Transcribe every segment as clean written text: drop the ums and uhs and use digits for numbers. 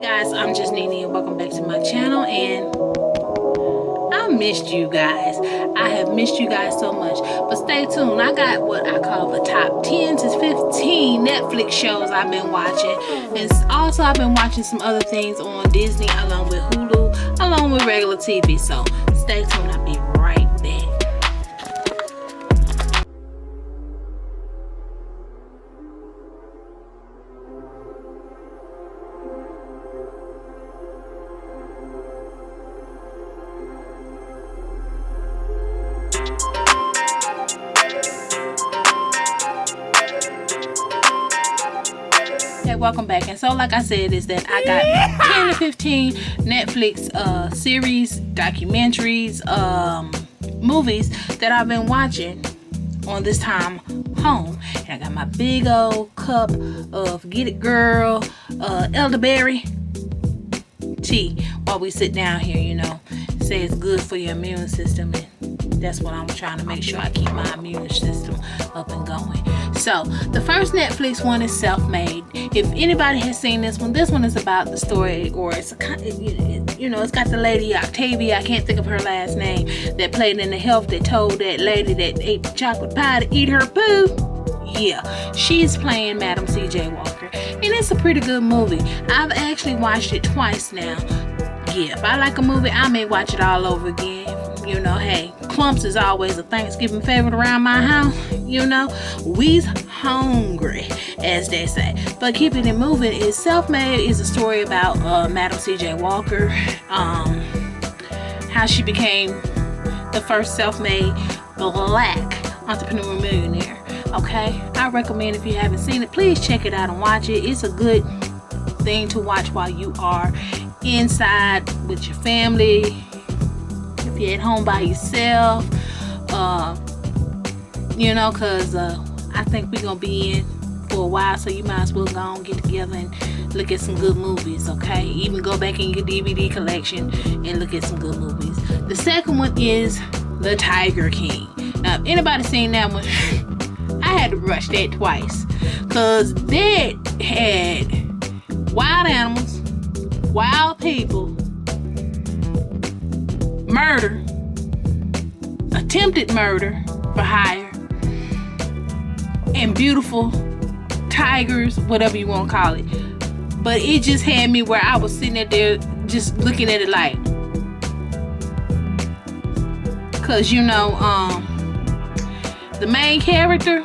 Guys, I'm just Nene and welcome back to my channel, and I missed you guys. I have missed you guys so much, but stay tuned. I got what I call the top 10 to 15 Netflix shows I've been watching, and also I've been watching some other things on Disney along with Hulu, along with regular TV. So stay tuned. I'll be right back. Welcome back. And so like I said, is that I got 10 to 15 Netflix series, documentaries, movies that I've been watching on this time home. And I got my big old cup of Get It Girl elderberry tea while we sit down here. You know, say it's good for your immune system, and that's what I'm trying to make sure I keep my immune system up and going. So the first Netflix one is Self-Made. If anybody has seen this one is about the story, or it's it's got the lady Octavia, I can't think of her last name, that played in The Health, that told that lady that ate chocolate pie to eat her poo. Yeah, she's playing Madam C.J. Walker, and it's a pretty good movie. I've actually watched it twice now. Yeah, if I like a movie, I may watch it all over again. You know, hey, clumps is always a Thanksgiving favorite around my house. You know, we's hungry, as they say. But keeping it moving, is Self-Made is a story about Madam C.J. Walker, how she became the first self-made black entrepreneur millionaire. Okay, I recommend, if you haven't seen it, please check it out and watch it. It's a good thing to watch while you are inside with your family. If you're at home by yourself, because I think we're gonna be in for a while, so you might as well go and get together and look at some good movies. Okay, even go back in your DVD collection and look at some good movies. The second one is The Tiger King. Now, if anybody seen that one, I had to rush that twice, because that had wild animals, wild people, murder, attempted murder for hire, and beautiful tigers, whatever you want to call it. But it just had me where I was sitting there just looking at it like, because the main character,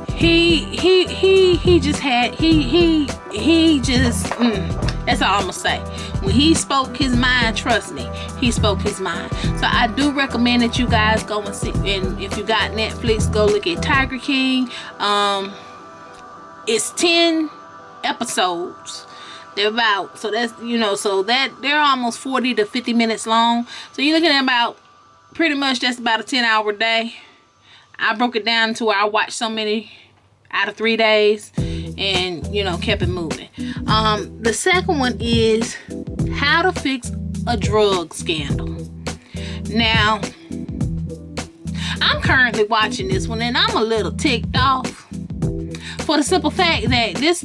he just that's all I'm gonna say. When he spoke his mind, trust me, he spoke his mind. So I do recommend that you guys go and see, and if you got Netflix, go look at Tiger King. It's 10 episodes. They're about, so that's, so that they're almost 40 to 50 minutes long. So you're looking at about, pretty much that's about a 10-hour day. I broke it down to where I watched so many out of 3 days, and kept it moving. The second one is How to Fix a Drug Scandal. Now, I'm currently watching this one, and I'm a little ticked off for the simple fact that this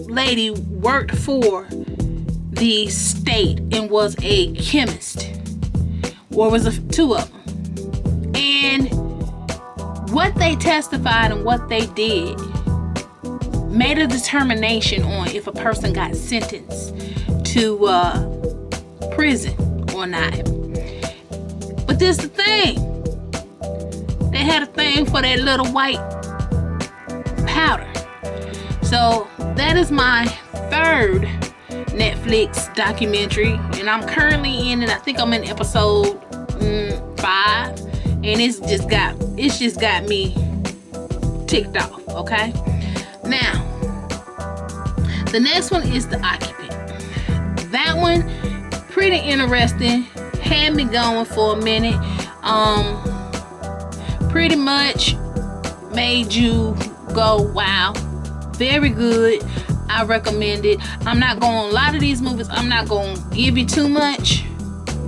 lady worked for the state and was a chemist, or was two of them, and what they testified and what they did made a determination on if a person got sentenced to prison or not. But this the thing, they had a thing for that little white powder. So that is my third Netflix documentary, and I'm currently in it. I think I'm in episode 5, and it's just got me ticked off. Okay, now the next one is The Occupant. That one pretty interesting, had me going for a minute. Pretty much made you go wow. Very good. I recommend it. I'm not going, a lot of these movies, I'm not going to give you too much,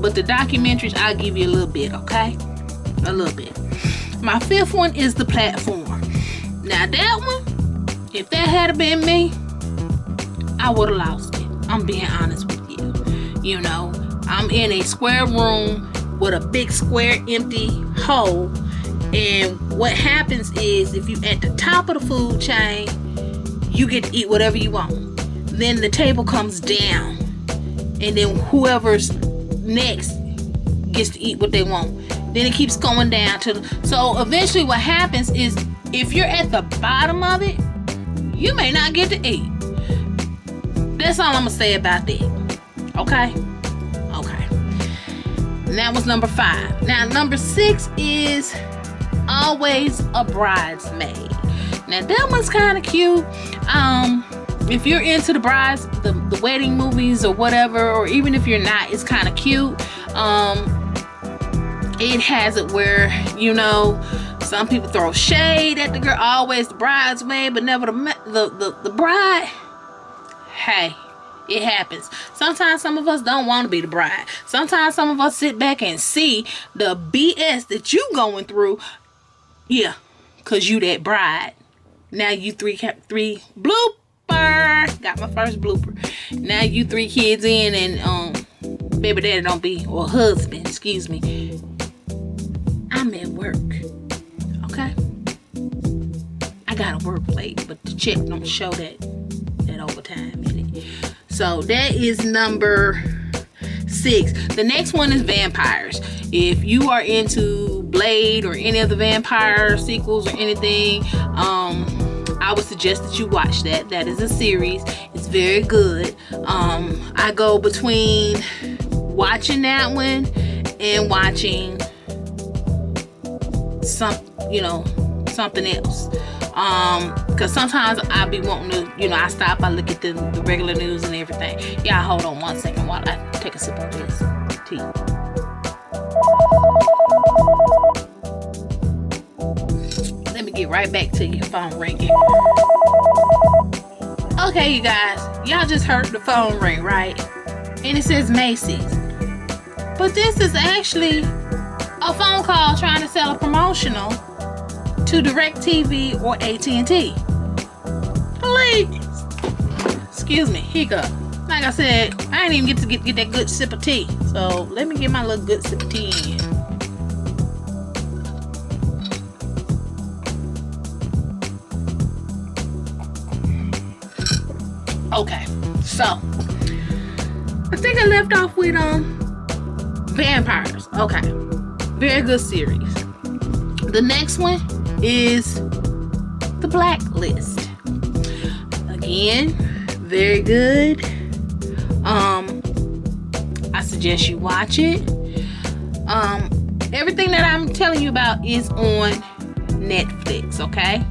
but the documentaries, I'll give you a little bit. Okay, a little bit. My fifth one is The Platform. Now that one, if that had been me, I would have lost it. I'm being honest with you. You know, I'm in a square room with a big square empty hole. And what happens is, if you at the top of the food chain, you get to eat whatever you want. Then the table comes down, and then whoever's next gets to eat what they want. Then it keeps going down so eventually what happens is, if you're at the bottom of it, you may not get to eat. That's all I'm gonna say about that. Okay. And that was number 5. Now number 6 is always a bridesmaid. Now that one's kind of cute. If you're into the wedding movies or whatever, or even if you're not, it's kind of cute. It has it where, you know, some people throw shade at the girl, always the bridesmaid, but never the bride. Hey, it happens. Sometimes some of us don't want to be the bride. Sometimes some of us sit back and see the BS that you going through. Yeah, cause you that bride. Now you three blooper. Got my first blooper. Now you 3 kids in, and baby daddy don't be, or husband, excuse me. I'm at work. Okay? I gotta work late, but the check don't show that overtime in it. So that is number 6. The next one is vampires. If you are into Blade or any of the vampire sequels or anything, I would suggest that you watch that. That is a series. It's very good. I go between watching that one and watching something else. Because sometimes I be wanting to, you know, I stop, I look at the regular news and everything. Y'all hold on one second while I take a sip of this tea. Let me get right back to your phone ringing. Okay, you guys, y'all just heard the phone ring, right? And it says Macy's. But this is actually a phone call trying to sell a promotional to DirecTV or AT&T. Please. Excuse me, hiccup. Like I said, I didn't even get that good sip of tea. So let me get my little good sip of tea in. Okay, so I think I left off with vampires. Okay, very good series. The next one is The Blacklist. Again, very good. I suggest you watch it. Everything that I'm telling you about is on Netflix, okay?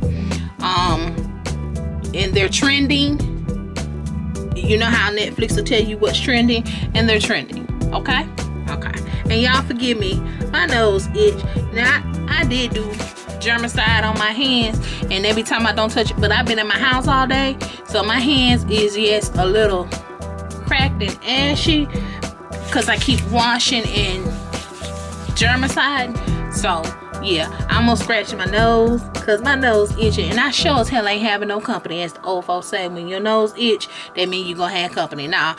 And they're trending. You know how Netflix will tell you what's trending, and they're trending, okay? And y'all forgive me, my nose itch. Now I did do germicide on my hands, and every time I don't touch it, but I've been in my house all day, so my hands is, yes, a little cracked and ashy because I keep washing and germicide. So yeah, I'm gonna scratch my nose because my nose itching, and I sure as hell ain't having no company. As the old folks say, when your nose itch, that mean you gonna have company. Nah,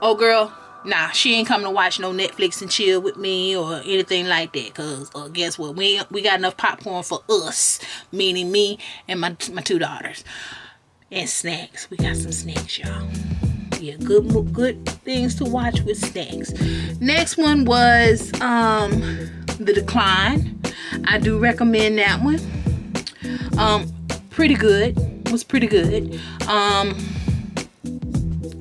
oh girl, nah, she ain't coming to watch no Netflix and chill with me or anything like that. Cause guess what, we got enough popcorn for us, meaning me and my 2 daughters, and snacks. We got some snacks, y'all. Yeah, good things to watch with snacks. Next one was The Decline. I do recommend that one. Pretty good. Was pretty good.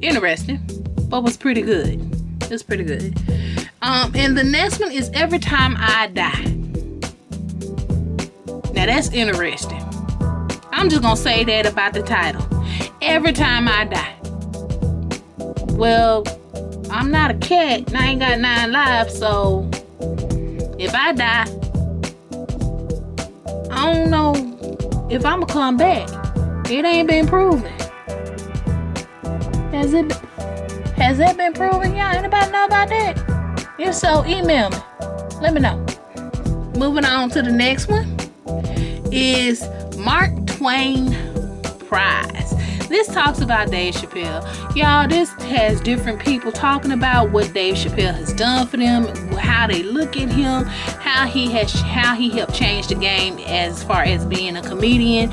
Interesting, but was pretty good. It was pretty good. And the next one is Every Time I Die. Now that's interesting. I'm just gonna say that about the title. Every Time I Die. Well, I'm not a cat and I ain't got 9 lives, so if I die, I don't know if I'm gonna come back. It ain't been proven. Has that been proven? Y'all, anybody know about that? If so, email me. Let me know. Moving on to the next one is Mark Twain Prize. This talks about Dave Chappelle. Y'all, this has different people talking about what Dave Chappelle has done for them, how they look at him, how he helped change the game as far as being a comedian.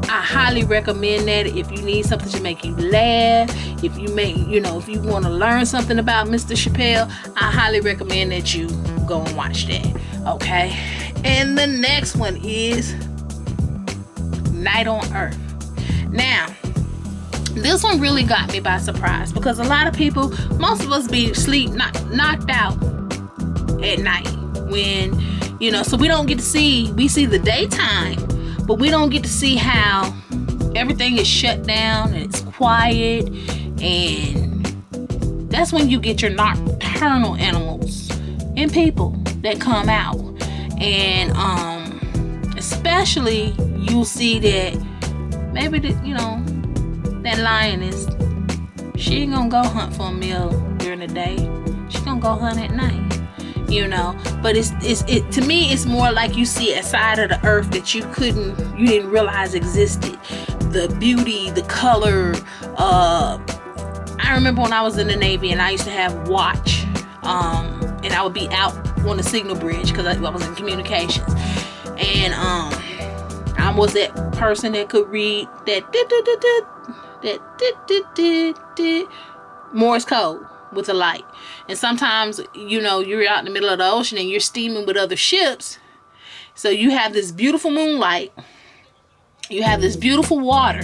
I highly recommend that if you need something to make you laugh, if you want to learn something about Mr. Chappelle, I highly recommend that you go and watch that. Okay? And the next one is Night on Earth. Now, this one really got me by surprise because a lot of people, most of us be knocked out at night when, so we don't get to we see the daytime, but we don't get to see how everything is shut down and it's quiet, and that's when you get your nocturnal animals and people that come out. And especially you'll see that maybe that lioness, she ain't gonna go hunt for a meal during the day. She gonna go hunt at night. But it to me, it's more like you see a side of the earth that you didn't realize existed. The beauty, the color. I remember when I was in the Navy and I used to have watch, and I would be out on the signal bridge because I was in communications, and I was that person that could read that Morse code with a light. And sometimes, you're out in the middle of the ocean and you're steaming with other ships. So you have this beautiful moonlight. You have this beautiful water.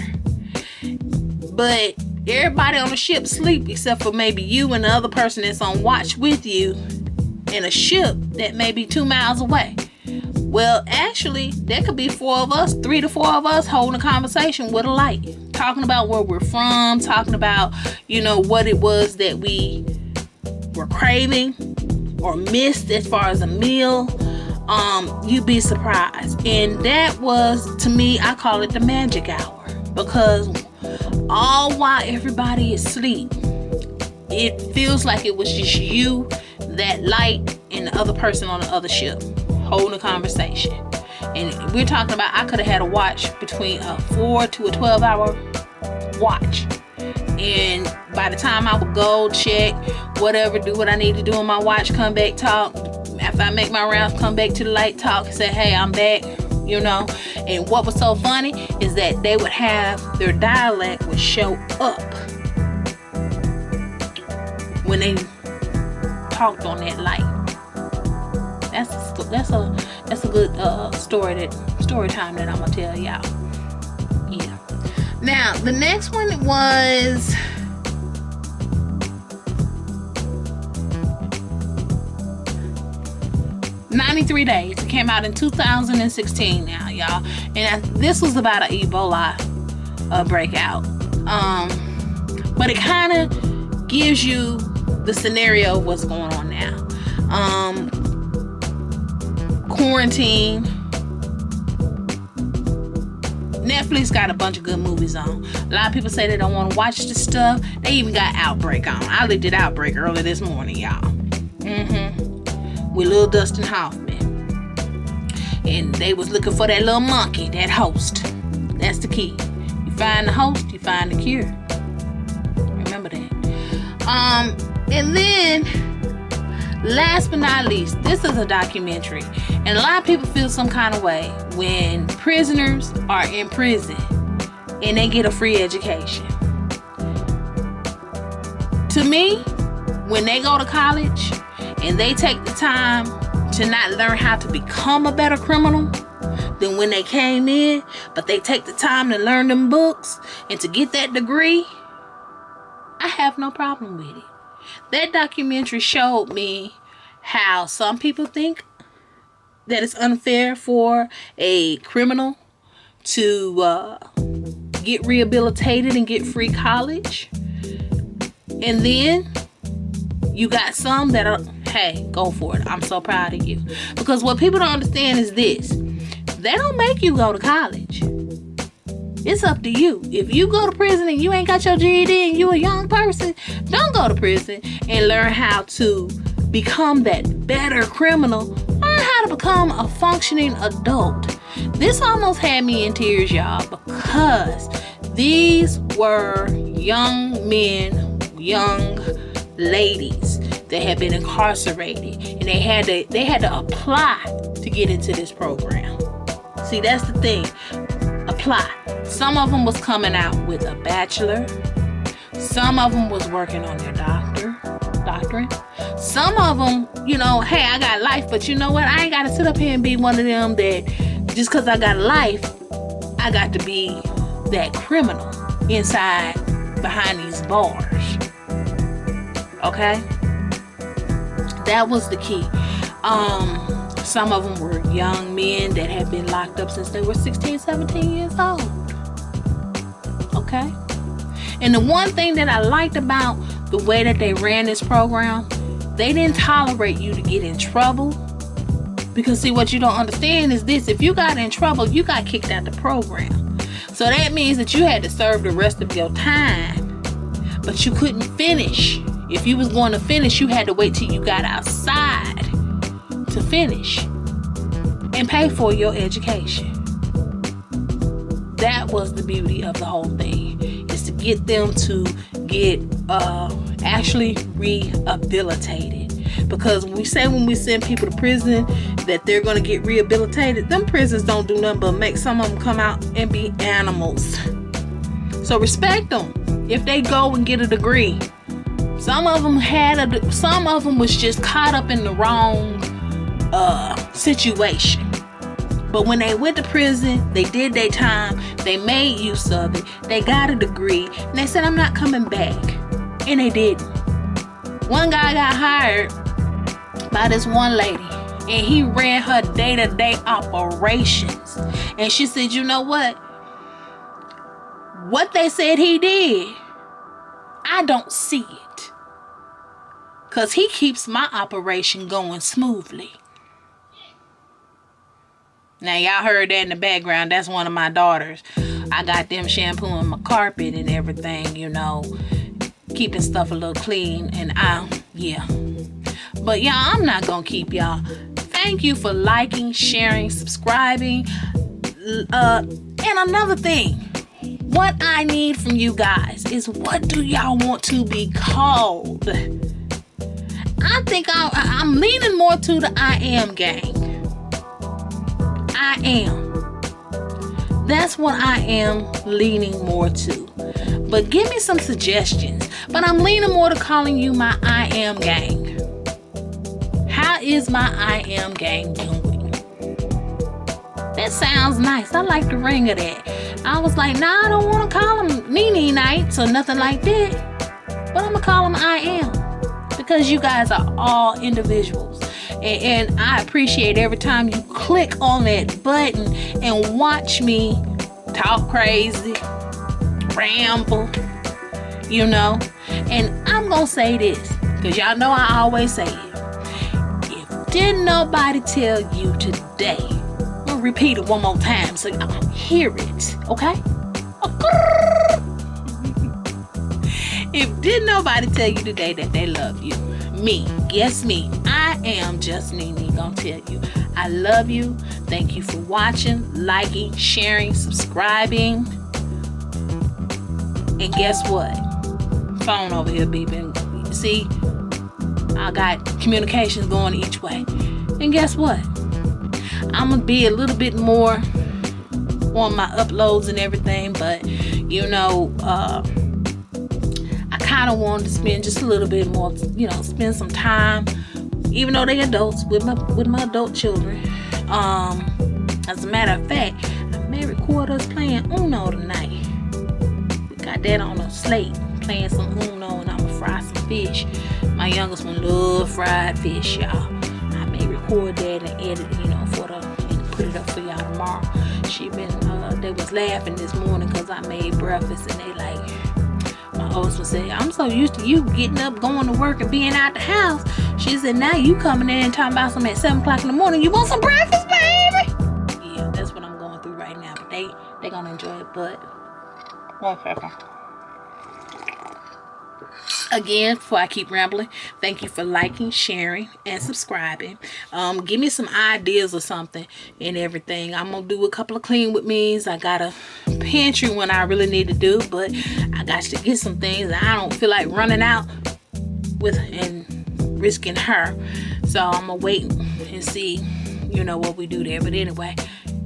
But everybody on the ship sleep except for maybe you and the other person that's on watch with you in a ship that may be 2 miles away. Well, actually, there could be 3 to 4 of us holding a conversation with a light. Talking about where we're from, talking about, what it was that we were craving or missed as far as a meal. You'd be surprised. And that was, to me, I call it the magic hour. Because all while everybody is asleep, it feels like it was just you, that light, and the other person on the other ship holding a conversation. And we're talking about, I could have had a watch between a 4 to a 12-hour watch. And by the time I would go check whatever, do what I need to do on my watch, come back, talk. After I make my rounds, come back to the light, talk, and say, hey, I'm back. And what was so funny is that they would have their dialect would show up when they talked on that light. That's a good story time that I'm gonna tell y'all. Yeah. Now the next one was "93 Days." It came out in 2016 now, y'all. And this was about an Ebola breakout. But it kind of gives you the scenario of what's going on now. Quarantine. Netflix got a bunch of good movies on. A lot of people say they don't want to watch this stuff. They even got Outbreak on. I looked at Outbreak early this morning, y'all. With little Dustin Hoffman. And they was looking for that little monkey, that host. That's the key. You find the host, you find the cure. Remember that. And then, last but not least, this is a documentary. And a lot of people feel some kind of way when prisoners are in prison and they get a free education. To me, when they go to college and they take the time to not learn how to become a better criminal than when they came in, but they take the time to learn them books and to get that degree, I have no problem with it. That documentary showed me how some people think that it's unfair for a criminal to get rehabilitated and get free college. And then you got some that are, hey, go for it. I'm so proud of you. Because what people don't understand is this. They don't make you go to college. It's up to you. If you go to prison and you ain't got your GED and you a young person, don't go to prison and learn how to become that better criminal. Learn how to become a functioning adult. This almost had me in tears, y'all, because These were young men, young ladies that had been incarcerated, and they had to apply to get into this program. See, that's the thing. Apply. Some of them was coming out with a bachelor. Some of them was working on their doctorate. Some of them, hey, I got life, but you know what? I ain't got to sit up here and be one of them that just because I got life, I got to be that criminal inside behind these bars. Okay? That was the key. Some of them were young men that had been locked up since they were 16, 17 years old. Okay? And the one thing that I liked about the way that they ran this program, they didn't tolerate you to get in trouble. Because see, what you don't understand is this: if you got in trouble, you got kicked out the program. So that means that you had to serve the rest of your time, but you couldn't finish. If you was going to finish, you had to wait till you got outside to finish and pay for your education. That was the beauty of the whole thing, is to get them to get actually rehabilitated. Because when we send people to prison that they're going to get rehabilitated, them prisons don't do nothing but make some of them come out and be animals. So respect them if they go and get a degree. Some of them was just caught up in the wrong situation. But when they went to prison, they did their time, they made use of it, they got a degree, and they said, I'm not coming back. And they didn't. One guy got hired by this one lady, and he ran her day-to-day operations. And she said, you know what? What they said he did, I don't see it. Because he keeps my operation going smoothly. Now, y'all heard that in the background. That's one of my daughters. I got them shampooing my carpet and everything, keeping stuff a little clean. And yeah. But y'all, I'm not going to keep y'all. Thank you for liking, sharing, subscribing. And another thing, what I need from you guys is, what do y'all want to be called? I think I'm leaning more to the I Am gang. I am. That's what I am leaning more to. But give me some suggestions. But I'm leaning more to calling you my I Am gang. How is my I Am gang doing? That sounds nice. I like the ring of that. I was like, nah, I don't want to call them Nene Nights or nothing like that. But I'm going to call them I Am. Because you guys are all individuals. And I appreciate every time you click on that button and watch me talk crazy, ramble, And I'm going to say this, because y'all know I always say it. If didn't nobody tell you today, I'm going to repeat it one more time so y'all can hear it, okay? If didn't nobody tell you today that they love you, me, yes me, I am just Nene gonna tell you I love you. Thank you for watching, liking, sharing, subscribing. And guess what? Phone over here beeping. See, I got communications going each way. And guess what? I'm gonna be a little bit more on my uploads and everything, but I kind of wanted to spend just a little bit more, spend some time, even though they adults, with my adult children. As a matter of fact, I may record us playing Uno tonight. We got that on a slate, playing some Uno, and I'm gonna fry some fish. My youngest one love fried fish, y'all. I may record that and edit, and put it up for y'all tomorrow. They was laughing this morning because I made breakfast, and they like, my husband said, I'm so used to you getting up, going to work, and being out the house. She said, now you coming in and talking about something at 7 o'clock in the morning. You want some breakfast, baby? Yeah, that's what I'm going through right now. But they gonna enjoy it. But 1 second. Again, before I keep rambling, thank you for liking, sharing, and subscribing. Give me some ideas or something and everything. I'm gonna do a couple of clean with me's. I gotta pantry when I really need to do, but I got to get some things. I don't feel like running out with and risking her. So I'm gonna wait and see, you know, what we do there. But anyway,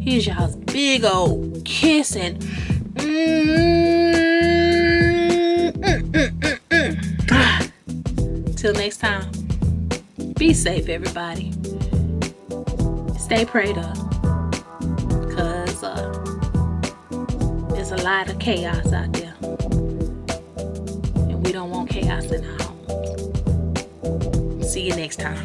here's y'all's big old kiss and till next time, be safe, everybody. Stay prayed up, cause there's a lot of chaos out there, and we don't want chaos in our homes. See you next time.